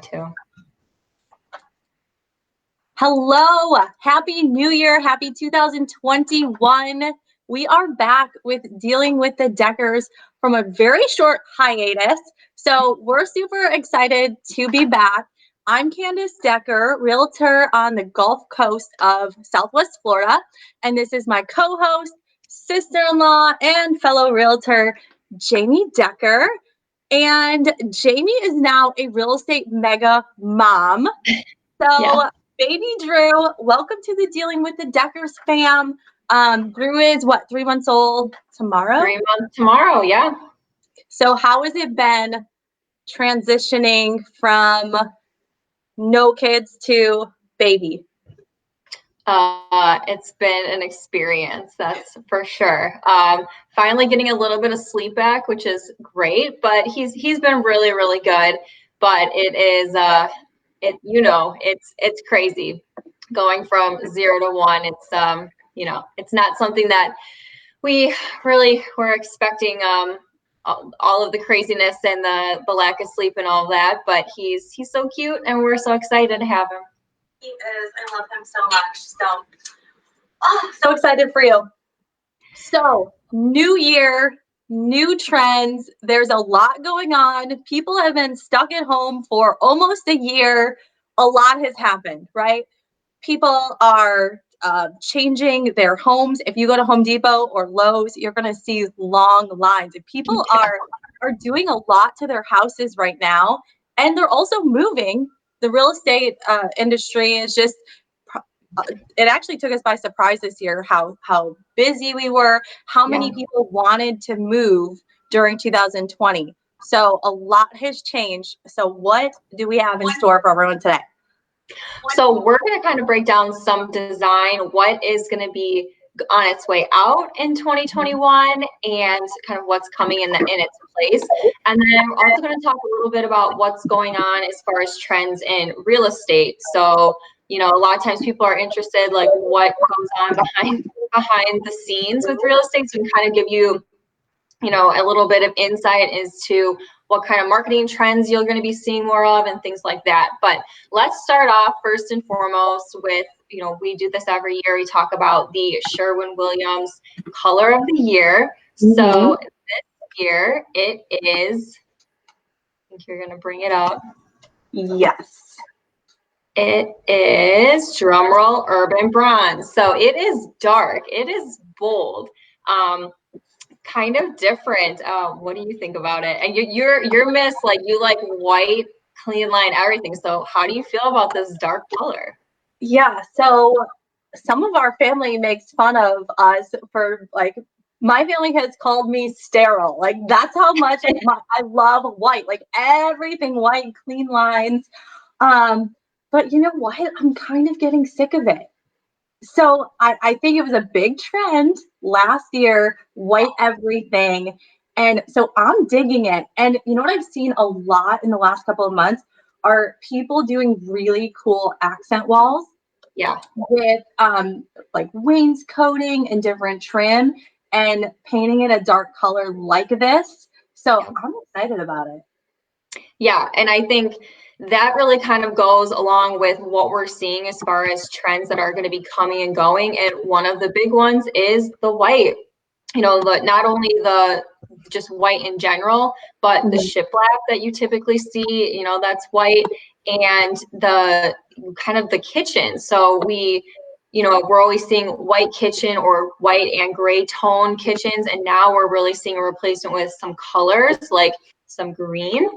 too. Hello, happy new year, happy 2021. We are back with Dealing with the Deckers from a very short hiatus. So we're super excited to be back. I'm Candace Decker, realtor on the Gulf Coast of Southwest Florida. And this is my co-host, sister-in-law, and fellow realtor, Jamie Decker. And Jamie is now a real estate mega mom. So baby Drew, welcome to the Dealing with the Deckers fam. Drew is what, 3 months old tomorrow? 3 months tomorrow, yeah. So how has it been transitioning from no kids to baby? It's been an experience, that's for sure. Finally getting a little bit of sleep back, which is great, but he's been really, really good. But it is it's crazy going from 0 to 1. It's it's not something that we really were expecting, all of the craziness and the lack of sleep and all of that, but he's so cute and we're so excited to have him. He is. I love him so much. So excited for you. So new year, new trends. There's a lot going on. People have been stuck at home for almost a year. A lot has happened, right? People are changing their homes. If you go to Home Depot or Lowe's, you're going to see long lines. And people are doing a lot to their houses right now. And they're also moving. The real estate industry is just, it actually took us by surprise this year how busy we were, how many people wanted to move during 2020. So a lot has changed. So what do we have in store for everyone today? So we're going to kind of break down some design, what is going to be on its way out in 2021 and kind of what's coming in its place. And then we're also going to talk a little bit about what's going on as far as trends in real estate. So, a lot of times people are interested, like what goes on behind the scenes with real estate. So we can kind of give you, a little bit of insight as to what kind of marketing trends you're going to be seeing more of and things like that. But let's start off first and foremost with, we do this every year. We talk about the Sherwin-Williams color of the year. Mm-hmm. So this year it is, I think you're going to bring it up. Yes. It is, drumroll, urban bronze. So it is dark. It is bold. Kind of different. What do you think about it? And you're Miss, like you like white, clean line, everything. So how do you feel about this dark color? Yeah. So some of our family makes fun of us for my family has called me sterile. Like that's how much I love white, like everything white, clean lines. But you know what? I'm kind of getting sick of it. So I think it was a big trend last year, white everything. And so I'm digging it. And you know what I've seen a lot in the last couple of months are people doing really cool accent walls. Yeah. With like wainscoting and different trim and painting it a dark color like this. So I'm excited about it. Yeah. And I think that really kind of goes along with what we're seeing as far as trends that are going to be coming and going. And one of the big ones is the white, not only the just white in general, but the shiplap that you typically see, that's white, and the kind of the kitchen. So we're always seeing white kitchen or white and gray tone kitchens. And now we're really seeing a replacement with some colors like some green.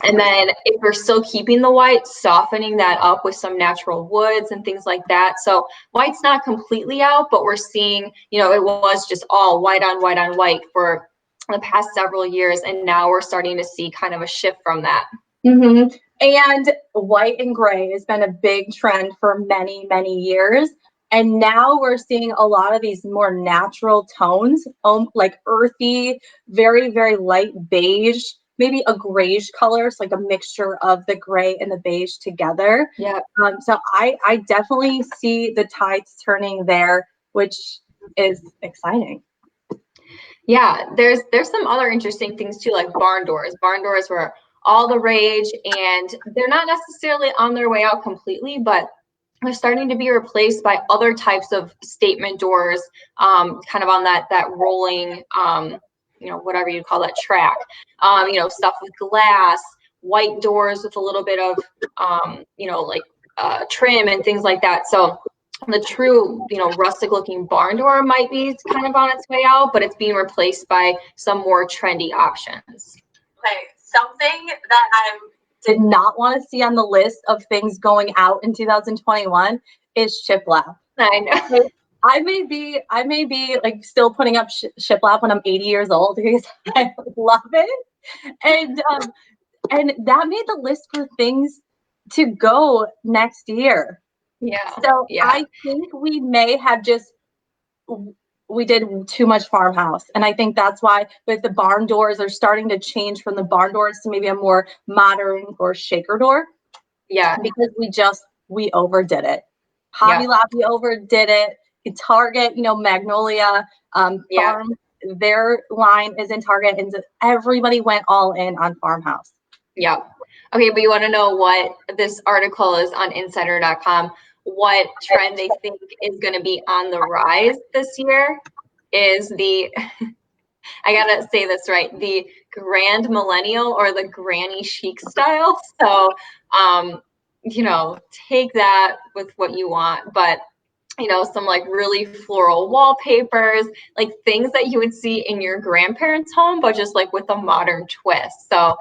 And then if we're still keeping the white, softening that up with some natural woods and things like that. So white's not completely out, but we're seeing, it was just all white on white on white for the past several years. And now we're starting to see kind of a shift from that. Mm-hmm. And white and gray has been a big trend for many, many years. And now we're seeing a lot of these more natural tones, like earthy, very, very light beige, maybe a grayish color. So like a mixture of the gray and the beige together. Yeah. So I definitely see the tides turning there, which is exciting. Yeah, there's some other interesting things too, like barn doors. Barn doors were all the rage, and they're not necessarily on their way out completely, but they're starting to be replaced by other types of statement doors, kind of on that rolling, whatever you call that track, stuff with glass, white doors with a little bit of, trim and things like that. So the true, rustic looking barn door might be kind of on its way out, but it's being replaced by some more trendy options. Okay, something that I did not want to see on the list of things going out in 2021 is shiplap. I know. I may be like still putting up shiplap when I'm 80 years old because I love it, and that made the list for things to go next year. Yeah. So yeah. I think we may have we did too much farmhouse. And I think that's why with the barn doors are starting to change from the barn doors to maybe a more modern or shaker door. Yeah. Because we overdid it. Hobby Lobby overdid it. Target, Magnolia Farm, their line is in Target, and everybody went all in on farmhouse. Yeah. Okay, but you want to know what this article is on insider.com? What trend they think is going to be on the rise this year is the, I got to say this right, the grand millennial or the granny chic style. So, take that with what you want, but some like really floral wallpapers, like things that you would see in your grandparents' home, but just like with a modern twist. So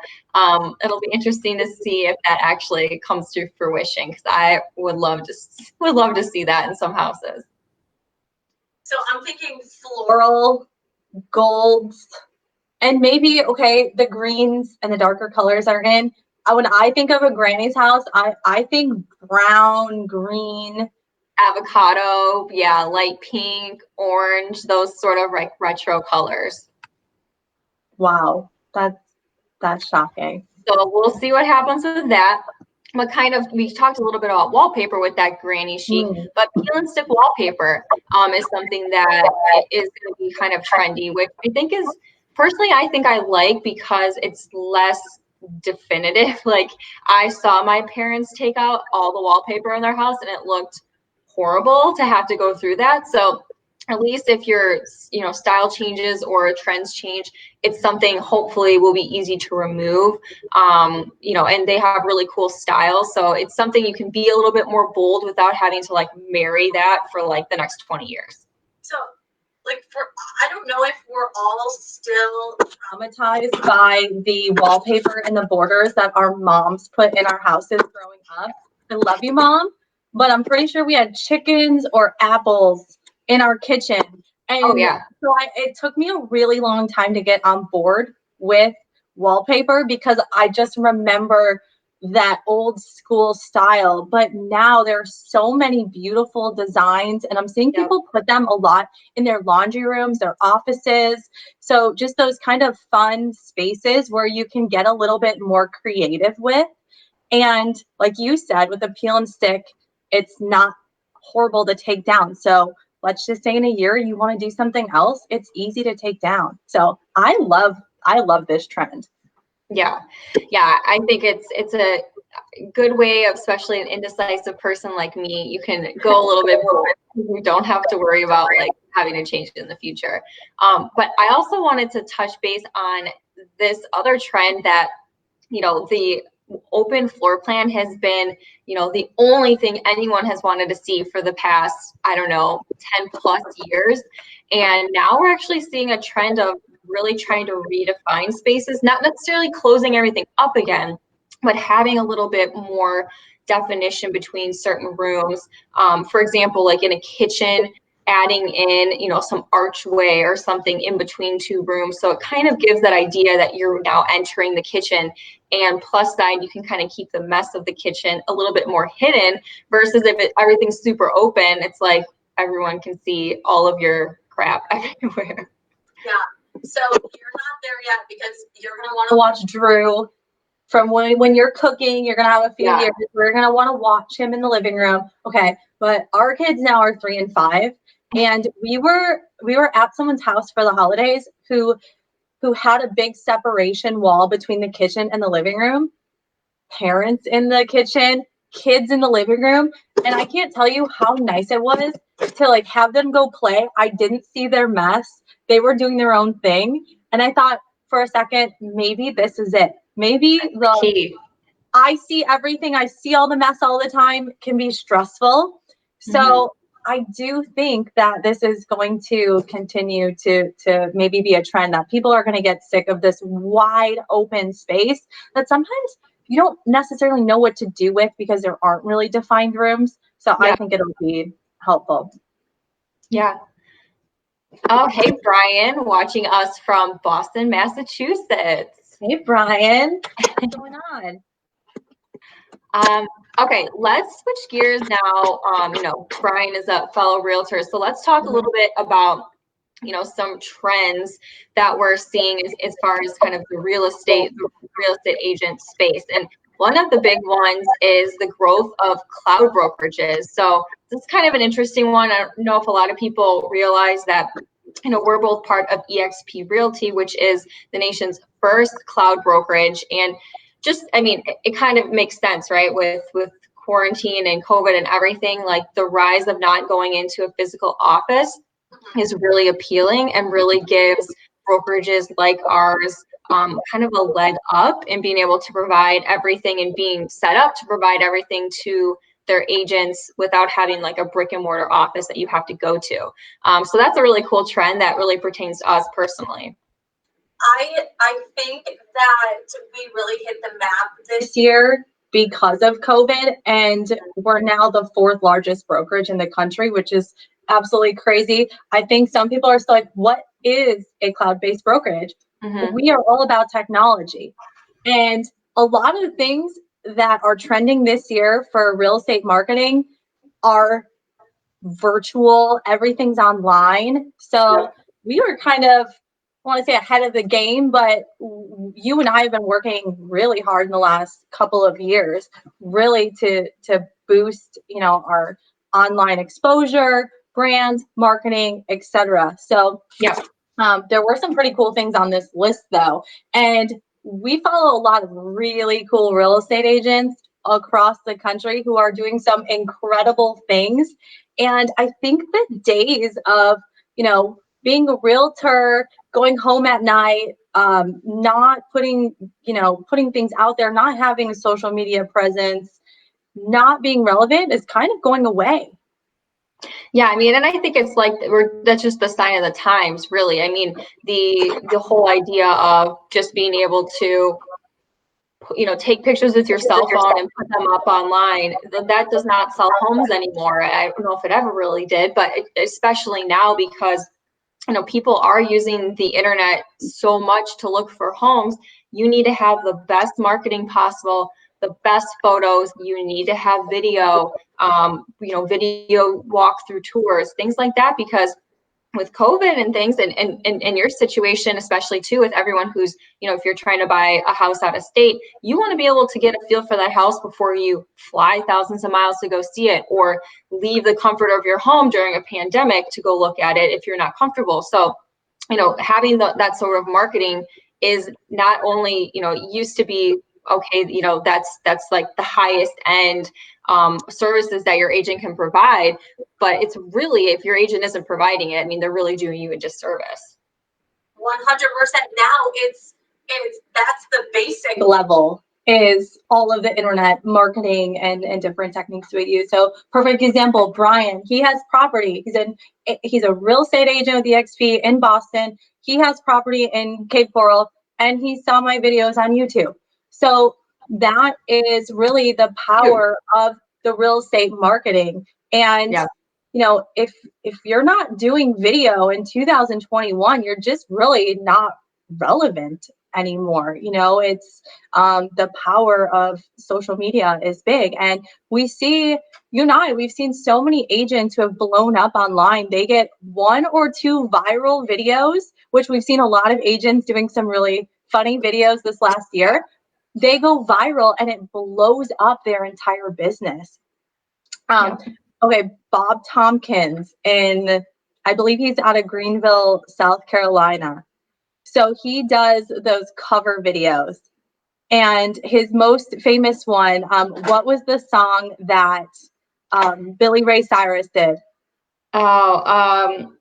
it'll be interesting to see if that actually comes to fruition, because I would love to see that in some houses. So I'm thinking floral, golds, and maybe the greens and the darker colors are in. When I think of a granny's house, I think brown, green, avocado, light pink, orange, those sort of like retro colors. Wow, that's shocking. So we'll see what happens with that. But we talked a little bit about wallpaper with that granny chic, but peel and stick wallpaper is something that is going to be kind of trendy, which I think is, personally, I think I like because it's less definitive. Like, I saw my parents take out all the wallpaper in their house and it looked horrible to have to go through that. So at least if your style changes or trends change, it's something hopefully will be easy to remove. And they have really cool styles, so it's something you can be a little bit more bold without having to like marry that for like the next 20 years. So I don't know if we're all still traumatized by the wallpaper and the borders that our moms put in our houses growing up. I love you, Mom, but I'm pretty sure we had chickens or apples in our kitchen. And so it took me a really long time to get on board with wallpaper because I just remember that old school style. But now there's so many beautiful designs, and I'm seeing people put them a lot in their laundry rooms, their offices. So just those kind of fun spaces where you can get a little bit more creative with. And like you said, with the peel and stick, it's not horrible to take down. So let's just say in a year you want to do something else, it's easy to take down. So I love this trend. Yeah, I think it's a good way of, especially an indecisive person like me, you can go a little bit more. You don't have to worry about like having to change it in the future. But I also wanted to touch base on this other trend that, the open floor plan has been, the only thing anyone has wanted to see for the past, 10 plus years. And now we're actually seeing a trend of really trying to redefine spaces, not necessarily closing everything up again, but having a little bit more definition between certain rooms. For example, like in a kitchen, adding in, some archway or something in between two rooms. So it kind of gives that idea that you're now entering the kitchen. And plus side, you can kind of keep the mess of the kitchen a little bit more hidden versus if everything's super open, it's like everyone can see all of your crap everywhere. Yeah. So you're not there yet because you're going to want to watch Drew from when you're cooking. You're going to have a few years. We're going to want to watch him in the living room. Okay. But our kids now are 3 and 5. And we were at someone's house for the holidays who who had a big separation wall between the kitchen and the living room, parents in the kitchen, kids in the living room. And I can't tell you how nice it was to like have them go play. I didn't see their mess. They were doing their own thing. And I thought for a second, maybe this is it. Maybe the Key. I see everything, I see all the mess all the time can be stressful. So I do think that this is going to continue to maybe be a trend, that people are going to get sick of this wide open space that sometimes you don't necessarily know what to do with because there aren't really defined rooms. So I think it'll be helpful. Yeah. Oh, hey, Brian, watching us from Boston, Massachusetts. Hey, Brian, what's going on? Okay, let's switch gears now. Brian is a fellow realtor, so let's talk a little bit about, some trends that we're seeing as far as kind of the real estate agent space. And one of the big ones is the growth of cloud brokerages. So this is kind of an interesting one. I don't know if a lot of people realize that, we're both part of eXp Realty, which is the nation's first cloud brokerage. And it kind of makes sense, right? With quarantine and COVID and everything, like the rise of not going into a physical office is really appealing and really gives brokerages like ours kind of a leg up in being able to provide everything and being set up to provide everything to their agents without having like a brick and mortar office that you have to go to. So that's a really cool trend that really pertains to us personally. I think that we really hit the map this year because of COVID, and we're now the fourth largest brokerage in the country, which is absolutely crazy. I think some people are still like, what is a cloud-based brokerage? We are all about technology. And a lot of the things that are trending this year for real estate marketing are virtual, everything's online. So we were kind of, I want to say ahead of the game, but you and I have been working really hard in the last couple of years, really to boost, our online exposure, brand, marketing, etc. So there were some pretty cool things on this list though. And we follow a lot of really cool real estate agents across the country who are doing some incredible things. And I think the days of, being a realtor, going home at night, not putting things out there, not having a social media presence, not being relevant is kind of going away. Yeah, and I think it's like that's just the sign of the times, really. The whole idea of just being able to take pictures with your cell phone and put them up online, that does not sell homes anymore. I don't know if it ever really did, but especially now because people are using the internet so much to look for homes. You need to have the best marketing possible, the best photos. You need to have video, video walkthrough tours, things like that, because with COVID and things and your situation, especially too, with everyone who's, if you're trying to buy a house out of state, you want to be able to get a feel for that house before you fly thousands of miles to go see it, or leave the comfort of your home during a pandemic to go look at it if you're not comfortable. So, having that sort of marketing is not only, it used to be, okay, that's like the highest end services that your agent can provide. But it's really, if your agent isn't providing it, they're really doing you a disservice. 100%. Now it's that's the basic level, is all of the internet marketing and different techniques we use. So perfect example, Brian, he has property. He's a real estate agent with eXp in Boston. He has property in Cape Coral, and he saw my videos on YouTube. So that is really the power of the real estate marketing. And if you're not doing video in 2021, you're just really not relevant anymore. It's the power of social media is big. And we see, we've seen so many agents who have blown up online. They get 1 or 2 viral videos, which we've seen a lot of agents doing some really funny videos this last year. They go viral and it blows up their entire business. Okay, Bob Tompkins I believe he's out of Greenville, South Carolina. So he does those cover videos. And his most famous one, what was the song that Billy Ray Cyrus did? Wasn't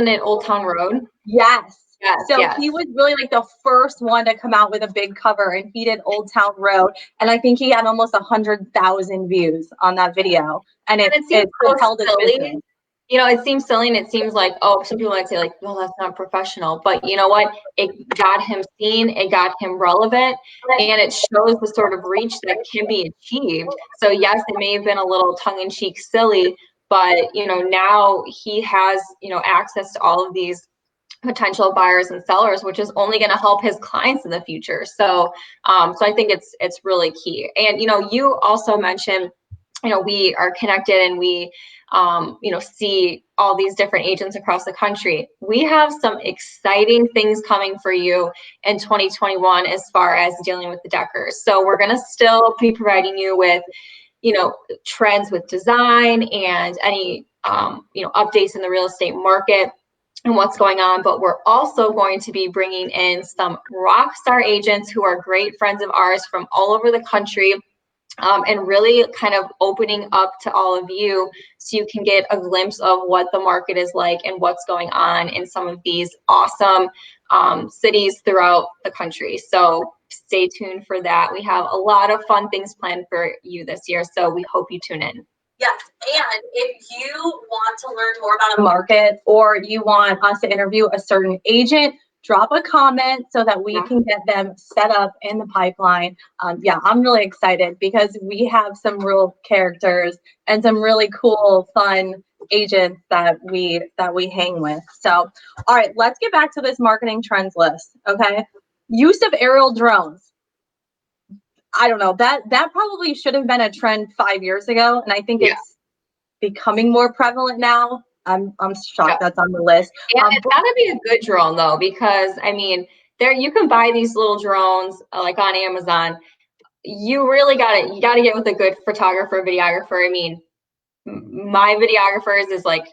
it Old Town Road? Yes. Yes, So yes. he was really like the first one to come out with a big cover, and he did Old Town Road, and I think he had almost 100,000 views on that video, and it seems so propelled his silly. business. You know, it seems silly and it seems like, oh, some people might say like, well, that's not professional. But you know what? It got him seen, it got him relevant, and it shows the sort of reach that can be achieved. So yes, it may have been a little tongue-in-cheek silly, but you know, now he has, you know, access to all of these potential buyers and sellers, which is only going to help his clients in the future. So so I think it's really key. And you know, you also mentioned, you know, we are connected and we you know, see all these different agents across the country. We have some exciting things coming for you in 2021 as far as dealing with the Deckers. So we're going to still be providing you with, you know, trends with design and any you know, updates in the real estate market and what's going on, but we're also going to be bringing in some rock star agents who are great friends of ours from all over the country, and really kind of opening up to all of you so you can get a glimpse of what the market is like and what's going on in some of these awesome cities throughout the country. So stay tuned for that. We have a lot of fun things planned for you this year, so we hope you tune in. Yes, and if you want to learn more about a market or you want us to interview a certain agent, drop a comment so that we can get them set up in the pipeline. Yeah, I'm really excited because we have some real characters and some really cool, fun agents that we hang with. So, all right, let's get back to this marketing trends list. Okay, use of aerial drones. I don't know, that probably should have been a trend 5 years ago, and I think it's becoming more prevalent now. I'm shocked that's on the list. And it's gotta be a good drone though, because I mean, there you can buy these little drones like on Amazon. You really you gotta get with a good photographer, videographer. I mean, my videographers is like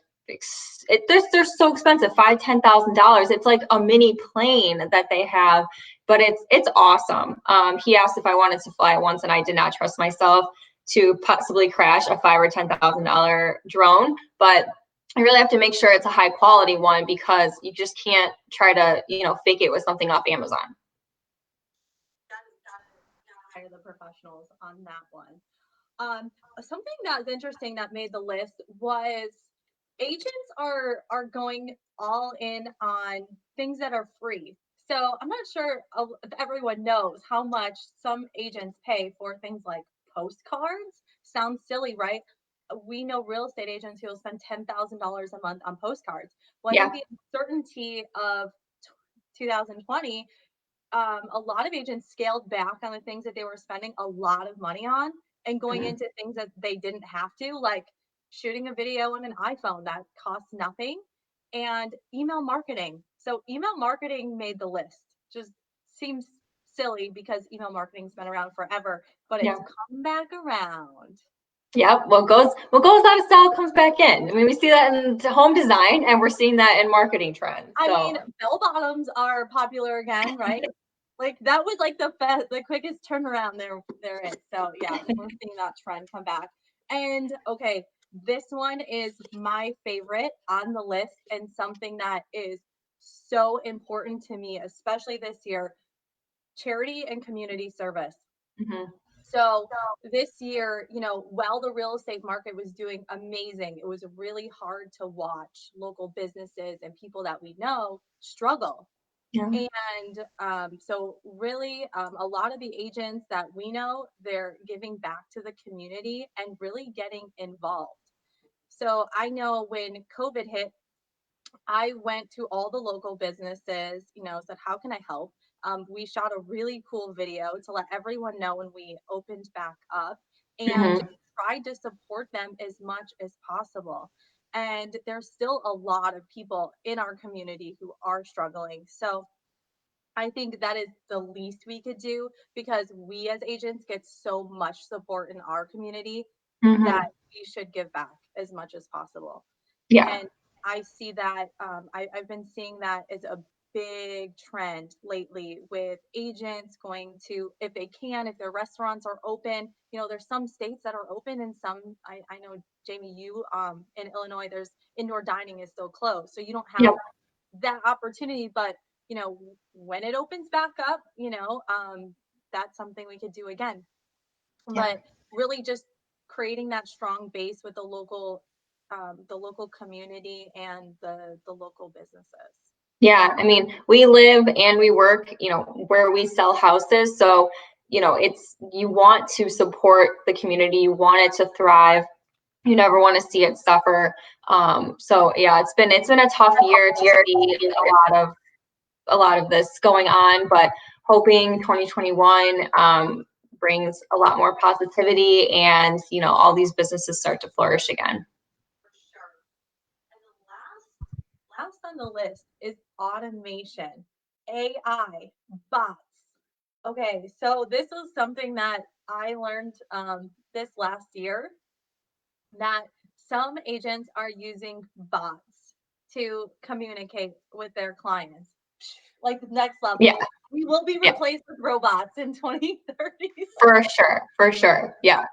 they're so expensive, $5,000-$10,000. It's like a mini plane that they have, but it's awesome. He asked if I wanted to fly it once, and I did not trust myself to possibly crash a $5,000 or $10,000 drone, but I really have to make sure it's a high quality one because you just can't try to, you know, fake it with something off Amazon. Hire the professionals on that one. Something that's interesting that made the list was agents are going all in on things that are free. So I'm not sure if everyone knows how much some agents pay for things like postcards. Sounds silly, right? We know real estate agents who will spend $10,000 a month on postcards. Well, I think the uncertainty of 2020, a lot of agents scaled back on the things that they were spending a lot of money on and going into things that they didn't have to, like shooting a video on an iPhone that costs nothing, and email marketing. So email marketing made the list. Just seems silly because email marketing's been around forever, but it's come back around. Yep. What goes out of style comes back in. I mean, we see that in home design, and we're seeing that in marketing trends. So. I mean, bell bottoms are popular again, right? Like that was like the quickest turnaround there is. So yeah, we're seeing that trend come back. And okay, this one is my favorite on the list and something that is so important to me, especially this year: charity and community service. Mm-hmm. So this year, you know, while the real estate market was doing amazing, it was really hard to watch local businesses and people that we know struggle. Yeah. And so really, a lot of the agents that we know, they're giving back to the community and really getting involved. So I know when COVID hit, I went to all the local businesses, you know, said, how can I help? We shot a really cool video to let everyone know when we opened back up and just tried to support them as much as possible. And there's still a lot of people in our community who are struggling. So I think that is the least we could do because we as agents get so much support in our community that we should give back as much as possible. Yeah. And I see that I've been seeing that as a big trend lately with agents going to, if they can, if their restaurants are open, there's some states that are open and some, I know, Jamie, you, in Illinois, there's indoor dining is still closed. So you don't have Yep. that opportunity, but when it opens back up, that's something we could do again. Yeah. But really just creating that strong base with the local community and the local businesses. Yeah, I mean, we live and we work, where we sell houses. So, you want to support the community, you want it to thrive. You never want to see it suffer. So yeah, it's been a tough year to see a lot of this going on, but hoping 2021 brings a lot more positivity and all these businesses start to flourish again. For sure. And the last on the list is automation, AI, bots. Okay, so this is something that I learned this last year, that some agents are using bots to communicate with their clients. Like the next level. Yeah. We will be replaced with robots in 2030. For sure. For sure. Yeah.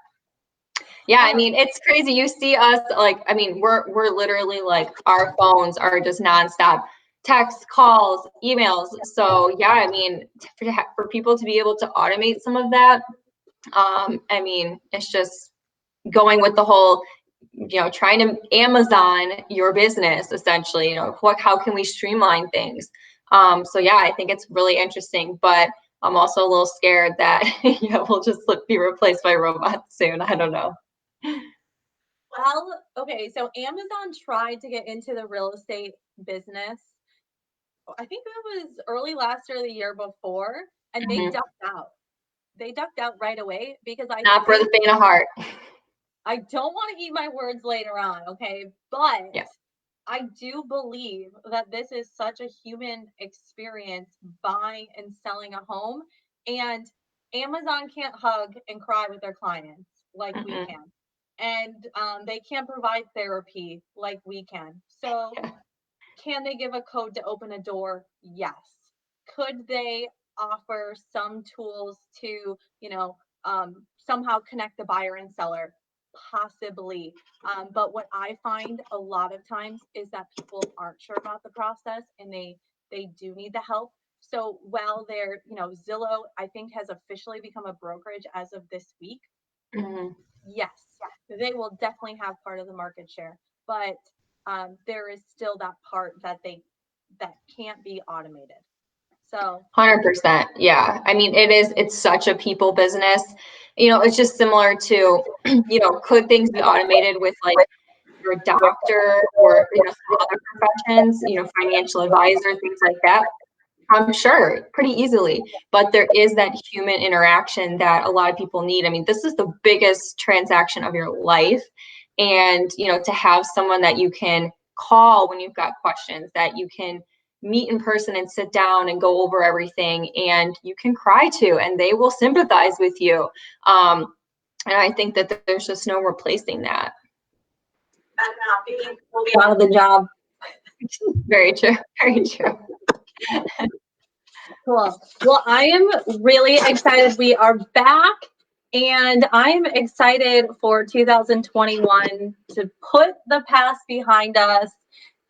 Yeah, I mean, it's crazy. You see us we're literally like, our phones are just nonstop texts, calls, emails. So yeah, I mean, for people to be able to automate some of that, I mean, it's just going with the whole, trying to Amazon your business essentially, how can we streamline things? So yeah, I think it's really interesting, but I'm also a little scared that we'll just be replaced by robots soon. I don't know. Well, okay, so Amazon tried to get into the real estate business. I think it was early last year or the year before, and they ducked out. They ducked out right away because Not for the faint of heart. I don't want to eat my words later on, okay? But Yeah. I do believe that this is such a human experience, buying and selling a home, and Amazon can't hug and cry with their clients like we can. And they can't provide therapy like we can. So can they give a code to open a door? Yes. Could they offer some tools to, somehow connect the buyer and seller? Possibly. But what I find a lot of times is that people aren't sure about the process and they do need the help. So while they're, Zillow, I think, has officially become a brokerage as of this week. Yes, they will definitely have part of the market share, but there is still that part that can't be automated. So 100%. Yeah. I mean, it's such a people business. It's just similar to, could things be automated with like your doctor or, some other professions, financial advisor, things like that? I'm sure pretty easily, but there is that human interaction that a lot of people need. I mean, this is the biggest transaction of your life. And, to have someone that you can call when you've got questions, that you can meet in person and sit down and go over everything, and you can cry to, and they will sympathize with you. And I think that there's just no replacing that. We'll be out of the job. Very true. Very true. Cool. Well, I am really excited. We are back, and I'm excited for 2021 to put the past behind us,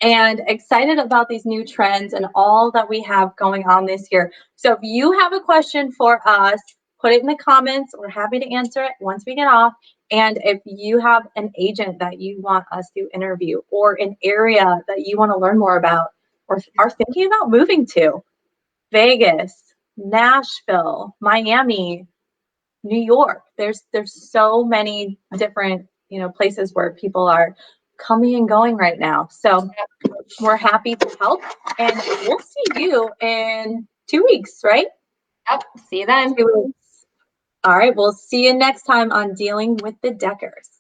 and excited about these new trends and all that we have going on this year. So if you have a question for us, put it in the comments. We're happy to answer it once we get off. And if you have an agent that you want us to interview, or an area that you want to learn more about, or are thinking about moving to, Vegas, Nashville, Miami, New York. There's so many different, places where people are coming and going right now. So we're happy to help, and we'll see you in 2 weeks, right? Yep. See you then. 2 weeks. All right. We'll see you next time on Dealing with the Deckers.